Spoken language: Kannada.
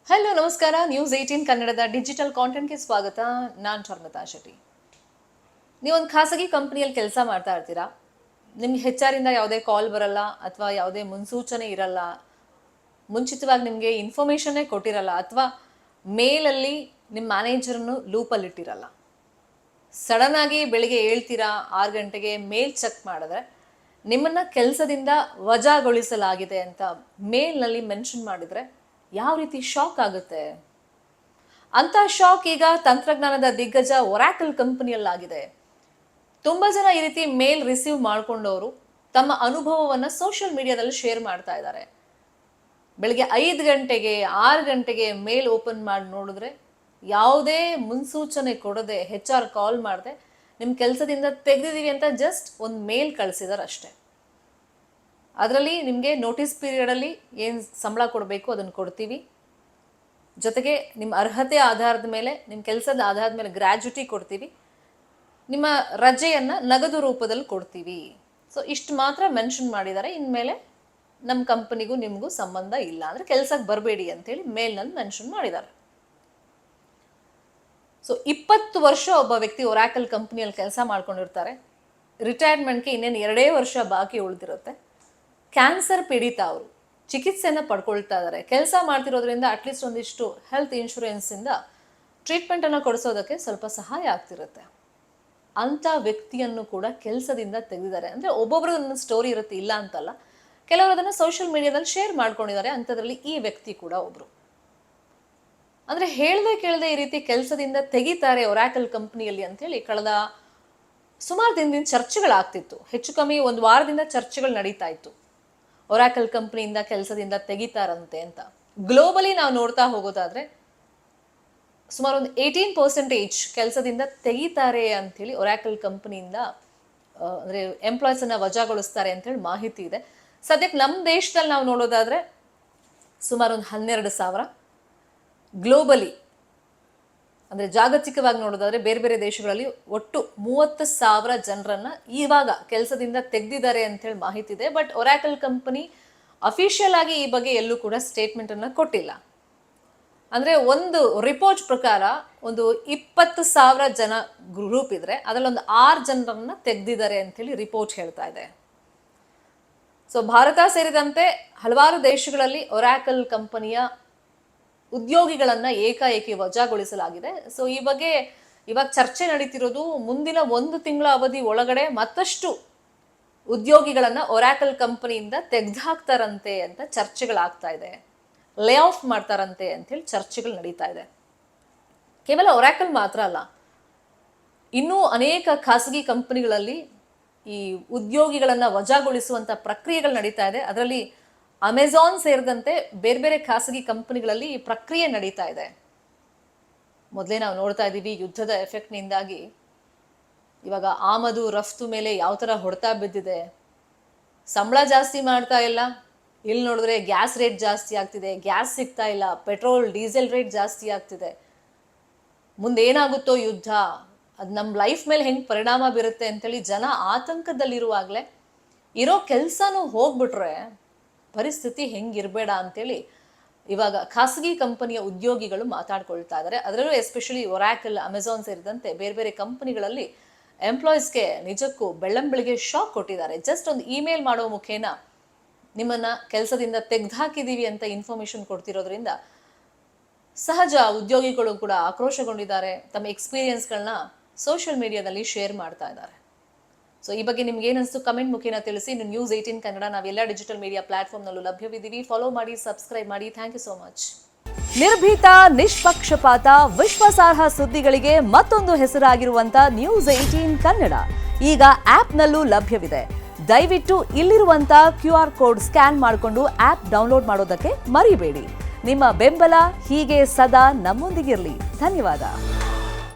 ಹಲೋ ನಮಸ್ಕಾರ. ನ್ಯೂಸ್ 18 ಕನ್ನಡದ ಡಿಜಿಟಲ್ ಕಾಂಟೆಂಟ್ಗೆ ಸ್ವಾಗತ. ನಾನು ಶರ್ಮಿತಾ ಶೆಟ್ಟಿ. ನೀವೊಂದು ಖಾಸಗಿ ಕಂಪನಿಯಲ್ಲಿ ಕೆಲಸ ಮಾಡ್ತಾ ಇರ್ತೀರಾ. ನಿಮ್ಗೆ HR ಇಂದ ಯಾವುದೇ ಕಾಲ್ ಬರಲ್ಲ ಅಥವಾ ಯಾವುದೇ ಮುನ್ಸೂಚನೆ ಇರಲ್ಲ, ಮುಂಚಿತವಾಗಿ ನಿಮಗೆ ಇನ್ಫಾರ್ಮೇಷನ್ನೇ ಕೊಟ್ಟಿರಲ್ಲ ಅಥವಾ ಮೇಲಲ್ಲಿ ನಿಮ್ಮ ಮ್ಯಾನೇಜರ್ನು ಲೂಪಲ್ಲಿ ಇಟ್ಟಿರಲ್ಲ. ಸಡನ್ ಆಗಿ ಬೆಳಿಗ್ಗೆ ಹೇಳ್ತೀರಾ 6 ಗಂಟೆಗೆ ಮೇಲ್ ಚೆಕ್ ಮಾಡಿದ್ರೆ ನಿಮ್ಮನ್ನ ಕೆಲಸದಿಂದ ವಜಾಗೊಳಿಸಲಾಗಿದೆ ಅಂತ ಮೇಲ್ನಲ್ಲಿ ಮೆನ್ಷನ್ ಮಾಡಿದ್ರೆ ಯಾವ ರೀತಿ ಶಾಕ್ ಆಗುತ್ತೆ? ಅಂತ ಶಾಕ್ ಈಗ ತಂತ್ರಜ್ಞಾನದ ದಿಗ್ಗಜ ಒರಾಕಲ್ ಕಂಪನಿಯಲ್ಲಾಗಿದೆ. ತುಂಬಾ ಜನ ಈ ರೀತಿ ಮೇಲ್ ರಿಸೀವ್ ಮಾಡ್ಕೊಂಡವರು ತಮ್ಮ ಅನುಭವವನ್ನ ಸೋಷಿಯಲ್ ಮೀಡಿಯಾದಲ್ಲಿ ಶೇರ್ ಮಾಡ್ತಾ ಇದ್ದಾರೆ. ಬೆಳಿಗ್ಗೆ 5 ಗಂಟೆಗೆ 6 ಗಂಟೆಗೆ ಮೇಲ್ ಓಪನ್ ಮಾಡಿ ನೋಡಿದ್ರೆ ಯಾವುದೇ ಮುನ್ಸೂಚನೆ ಕೊಡದೆ HR ಕಾಲ್ ಮಾಡದೆ ನಿಮ್ಮ ಕೆಲಸದಿಂದ ತೆಗೆದಿದ್ದೀವಿ ಅಂತ ಜಸ್ಟ್ ಒಂದು ಮೇಲ್ ಕಳಿಸಿದಾರೆ ಅಷ್ಟೇ. ಅದರಲ್ಲಿ ನಿಮಗೆ ನೋಟಿಸ್ ಪೀರಿಯಡಲ್ಲಿ ಏನು ಸಂಬಳ ಕೊಡಬೇಕು ಅದನ್ನು ಕೊಡ್ತೀವಿ, ಜೊತೆಗೆ ನಿಮ್ಮ ಅರ್ಹತೆ ಆಧಾರದ ಮೇಲೆ ನಿಮ್ಮ ಕೆಲಸದ ಆಧಾರದ ಮೇಲೆ ಗ್ರ್ಯಾಜುಟಿ ಕೊಡ್ತೀವಿ, ನಿಮ್ಮ ರಜೆಯನ್ನು ನಗದು ರೂಪದಲ್ಲಿ ಕೊಡ್ತೀವಿ. ಸೊ ಇಷ್ಟು ಮಾತ್ರ ಮೆನ್ಷನ್ ಮಾಡಿದ್ದಾರೆ. ಇನ್ಮೇಲೆ ನಮ್ಮ ಕಂಪನಿಗೂ ನಿಮಗೂ ಸಂಬಂಧ ಇಲ್ಲ, ಅಂದರೆ ಕೆಲಸಕ್ಕೆ ಬರಬೇಡಿ ಅಂತೇಳಿ ಮೇಲ್ನಲ್ಲಿ ಮೆನ್ಷನ್ ಮಾಡಿದ್ದಾರೆ. ಸೊ 20 ವರ್ಷ ಒಬ್ಬ ವ್ಯಕ್ತಿ ಒರಾಕಲ್ ಕಂಪ್ನಿಯಲ್ಲಿ ಕೆಲಸ ಮಾಡ್ಕೊಂಡಿರ್ತಾರೆ. ರಿಟೈರ್ಮೆಂಟ್ಗೆ ಇನ್ನೇನು 2 ವರ್ಷ ಬಾಕಿ ಉಳಿದಿರುತ್ತೆ. ಕ್ಯಾನ್ಸರ್ ಪೀಡಿತ ಅವರು ಚಿಕಿತ್ಸೆಯನ್ನು ಪಡ್ಕೊಳ್ತಾ ಇದ್ದಾರೆ. ಕೆಲಸ ಮಾಡ್ತಿರೋದ್ರಿಂದ ಅಟ್ಲೀಸ್ಟ್ ಒಂದಿಷ್ಟು ಹೆಲ್ತ್ ಇನ್ಶೂರೆನ್ಸಿಂದ ಟ್ರೀಟ್ಮೆಂಟನ್ನು ಕೊಡಿಸೋದಕ್ಕೆ ಸ್ವಲ್ಪ ಸಹಾಯ ಆಗ್ತಿರುತ್ತೆ. ಅಂಥ ವ್ಯಕ್ತಿಯನ್ನು ಕೂಡ ಕೆಲಸದಿಂದ ತೆಗೆದಿದ್ದಾರೆ. ಅಂದರೆ ಒಬ್ಬೊಬ್ರದ್ದು ಸ್ಟೋರಿ ಇರುತ್ತೆ, ಇಲ್ಲ ಅಂತಲ್ಲ. ಕೆಲವರು ಅದನ್ನು ಸೋಷಿಯಲ್ ಮೀಡಿಯಾದಲ್ಲಿ ಶೇರ್ ಮಾಡ್ಕೊಂಡಿದ್ದಾರೆ. ಅಂಥದ್ರಲ್ಲಿ ಈ ವ್ಯಕ್ತಿ ಕೂಡ ಒಬ್ಬರು. ಅಂದರೆ ಹೇಳ್ದೆ ಕೇಳದೆ ಈ ರೀತಿ ಕೆಲಸದಿಂದ ತೆಗಿತಾರೆ ಒರಾಕಲ್ ಕಂಪ್ನಿಯಲ್ಲಿ ಅಂತೇಳಿ ಕಳೆದ ಸುಮಾರು ದಿನದಿಂದ ಚರ್ಚೆಗಳಾಗ್ತಿತ್ತು. ಹೆಚ್ಚು ಕಮ್ಮಿ 1 ವಾರದಿಂದ ಚರ್ಚೆಗಳು ನಡೀತಾ ಇತ್ತು. ಒರಾಕಲ್ ಕಂಪ್ನಿಯಿಂದ ಕೆಲಸದಿಂದ ತೆಗಿತಾರಂತೆ ಅಂತ. ಗ್ಲೋಬಲಿ ನಾವು ನೋಡ್ತಾ ಹೋಗೋದಾದ್ರೆ ಸುಮಾರು ಒಂದು 18% ಕೆಲಸದಿಂದ ತೆಗಿತಾರೆ ಅಂಥೇಳಿ ಒರಾಕಲ್ ಕಂಪ್ನಿಯಿಂದ ಅಂದರೆ ಎಂಪ್ಲಾಯ್ಸನ್ನು ವಜಾಗೊಳಿಸ್ತಾರೆ ಅಂತೇಳಿ ಮಾಹಿತಿ ಇದೆ. ಸದ್ಯಕ್ಕೆ ನಮ್ಮ ದೇಶದಲ್ಲಿ ನಾವು ನೋಡೋದಾದ್ರೆ ಸುಮಾರು ಒಂದು 12,000, ಗ್ಲೋಬಲಿ ಅಂದರೆ ಜಾಗತಿಕವಾಗಿ ನೋಡೋದಾದ್ರೆ ಬೇರೆ ಬೇರೆ ದೇಶಗಳಲ್ಲಿ ಒಟ್ಟು 30,000 ಜನರನ್ನ ಇವಾಗ ಕೆಲಸದಿಂದ ತೆಗೆದಿದ್ದಾರೆ ಅಂತೇಳಿ ಮಾಹಿತಿ ಇದೆ. ಬಟ್ ಒರಾಕಲ್ ಕಂಪನಿ ಅಫಿಷಿಯಲ್ ಆಗಿ ಈ ಬಗ್ಗೆ ಎಲ್ಲೂ ಕೂಡ ಸ್ಟೇಟ್ಮೆಂಟನ್ನು ಕೊಟ್ಟಿಲ್ಲ. ಅಂದರೆ ಒಂದು ರಿಪೋರ್ಟ್ ಪ್ರಕಾರ ಒಂದು 20,000 ಜನ ಗ್ರೂಪ್ ಇದ್ರೆ ಅದರಲ್ಲಿ ಒಂದು 6 ಜನರನ್ನ ತೆಗೆದಿದ್ದಾರೆ ಅಂತೇಳಿ ರಿಪೋರ್ಟ್ ಹೇಳ್ತಾ ಇದೆ. ಸೊ ಭಾರತ ಸೇರಿದಂತೆ ಹಲವಾರು ದೇಶಗಳಲ್ಲಿ ಒರಾಕಲ್ ಕಂಪನಿಯ ಉದ್ಯೋಗಿಗಳನ್ನ ಏಕಾಏಕಿ ವಜಾಗೊಳಿಸಲಾಗಿದೆ. ಸೊ ಈ ಬಗ್ಗೆ ಇವಾಗ ಚರ್ಚೆ ನಡೀತಿರೋದು ಮುಂದಿನ 1 ತಿಂಗಳ ಅವಧಿ ಒಳಗಡೆ ಮತ್ತಷ್ಟು ಉದ್ಯೋಗಿಗಳನ್ನ ಒರಾಕಲ್ ಕಂಪನಿಯಿಂದ ತೆಗೆದುಹಾಕ್ತಾರಂತೆ ಅಂತ ಚರ್ಚೆಗಳಾಗ್ತಾ ಇದೆ. ಲೇ ಆಫ್ ಮಾಡ್ತಾರಂತೆ ಅಂತೇಳಿ ಚರ್ಚೆಗಳು ನಡೀತಾ ಇದೆ. ಕೇವಲ ಒರಾಕಲ್ ಮಾತ್ರ ಅಲ್ಲ, ಇನ್ನೂ ಅನೇಕ ಖಾಸಗಿ ಕಂಪನಿಗಳಲ್ಲಿ ಈ ಉದ್ಯೋಗಿಗಳನ್ನ ವಜಾಗೊಳಿಸುವಂತ ಪ್ರಕ್ರಿಯೆಗಳು ನಡೀತಾ ಇದೆ. ಅದರಲ್ಲಿ ಅಮೆಜಾನ್ ಸೇರಿದಂತೆ ಬೇರೆ ಬೇರೆ ಖಾಸಗಿ ಕಂಪನಿಗಳಲ್ಲಿ ಈ ಪ್ರಕ್ರಿಯೆ ನಡೀತಾ ಇದೆ. ಮೊದಲೇ ನಾವು ನೋಡ್ತಾ ಇದ್ದೀವಿ ಯುದ್ಧದ ಎಫೆಕ್ಟ್ನಿಂದಾಗಿ ಇವಾಗ ಆಮದು ರಫ್ತು ಮೇಲೆ ಯಾವ ಥರ ಹೊಡೆತ ಬಿದ್ದಿದೆ. ಸಂಬಳ ಜಾಸ್ತಿ ಮಾಡ್ತಾ ಇಲ್ಲ, ಇಲ್ಲಿ ನೋಡಿದ್ರೆ ಗ್ಯಾಸ್ ರೇಟ್ ಜಾಸ್ತಿ ಆಗ್ತಿದೆ, ಗ್ಯಾಸ್ ಸಿಗ್ತಾ ಇಲ್ಲ, ಪೆಟ್ರೋಲ್ ಡೀಸೆಲ್ ರೇಟ್ ಜಾಸ್ತಿ ಆಗ್ತಿದೆ. ಮುಂದೇನಾಗುತ್ತೋ ಯುದ್ಧ, ಅದು ನಮ್ಮ ಲೈಫ್ ಮೇಲೆ ಹೆಂಗೆ ಪರಿಣಾಮ ಬೀರುತ್ತೆ ಅಂತೇಳಿ ಜನ ಆತಂಕದಲ್ಲಿರುವಾಗಲೇ ಇರೋ ಕೆಲಸನೂ ಹೋಗ್ಬಿಟ್ರೆ ಪರಿಸ್ಥಿತಿ ಹೆಂಗಿರಬೇಡ ಅಂತೇಳಿ ಇವಾಗ ಖಾಸಗಿ ಕಂಪನಿಯ ಉದ್ಯೋಗಿಗಳು ಮಾತಾಡ್ಕೊಳ್ತಾ ಇದ್ದಾರೆ. ಅದರಲ್ಲೂ ಎಸ್ಪೆಷಲಿ ಒರಾಕಲ್, ಅಮೆಜಾನ್ ಸೇರಿದಂತೆ ಬೇರೆ ಬೇರೆ ಕಂಪನಿಗಳಲ್ಲಿ ಎಂಪ್ಲಾಯೀಸ್ಗೆ ನಿಜಕ್ಕೂ ಬೆಳ್ಳಂಬೆಳಿಗ್ಗೆ ಶಾಕ್ ಕೊಟ್ಟಿದ್ದಾರೆ. ಜಸ್ಟ್ ಒಂದು ಇಮೇಲ್ ಮಾಡೋ ಮುಖೇನ ನಿಮ್ಮನ್ನ ಕೆಲಸದಿಂದ ತೆಗೆದುಹಾಕಿದ್ದೀವಿ ಅಂತ ಇನ್ಫಾರ್ಮೇಶನ್ ಕೊಡ್ತಿರೋದ್ರಿಂದ ಸಹಜ ಉದ್ಯೋಗಿಗಳು ಕೂಡ ಆಕ್ರೋಶಗೊಂಡಿದ್ದಾರೆ. ತಮ್ಮ ಎಕ್ಸ್ಪೀರಿಯನ್ಸ್ಗಳನ್ನ ಸೋಷಿಯಲ್ ಮೀಡಿಯಾದಲ್ಲಿ ಶೇರ್ ಮಾಡ್ತಾ ಇದ್ದಾರೆ. ಸೊ ಈ ಬಗ್ಗೆ ನಿಮ್ಗೆ ಏನಿಸ್ತು ಕಮೆಂಟ್ ಮುಖೇನ ತಿಳಿಸಿ. ಇನ್ನು News 18 ಕನ್ನಡ ನಾವೆಲ್ಲ ಡಿಜಿಟಲ್ ಮೀಡಿಯಾ ಪ್ಲಾಟ್ಫಾರ್ಮ್ನಲ್ಲೂ ಲಭ್ಯವಿದ್ದೀವಿ. ಫಾಲೋ ಮಾಡಿ, ಸಬ್ಸ್ಕ್ರೈಬ್ ಮಾಡಿ. Thank you so much. ನಿರ್ಭೀತ, ನಿಷ್ಪಕ್ಷಪಾತ, ವಿಶ್ವಾಸಾರ್ಹ ಸುದ್ದಿಗಳಿಗೆ ಮತ್ತೊಂದು ಹೆಸರಾಗಿರುವಂತ News 18 ಕನ್ನಡ ಈಗ ಆಪ್ನಲ್ಲೂ ಲಭ್ಯವಿದೆ. ದಯವಿಟ್ಟು ಇಲ್ಲಿರುವಂತ QR ಕೋಡ್ ಸ್ಕ್ಯಾನ್ ಮಾಡಿಕೊಂಡು ಆಪ್ ಡೌನ್ಲೋಡ್ ಮಾಡೋದಕ್ಕೆ ಮರಿಬೇಡಿ. ನಿಮ್ಮ ಬೆಂಬಲ ಹೀಗೆ ಸದಾ ನಮ್ಮೊಂದಿಗಿರಲಿ. ಧನ್ಯವಾದ.